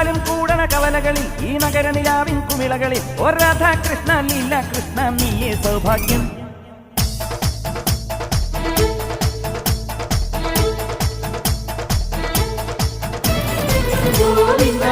കണ്ടാലും കൂടണ കവലകളിൽ ഈ നഗര നിലാവിൻ കുമിളകളിൽ ഒരു രാധാകൃഷ്ണ ലീല കൃഷ്ണ നീയേ സൗഭാഗ്യം. ഗോവിന്ദ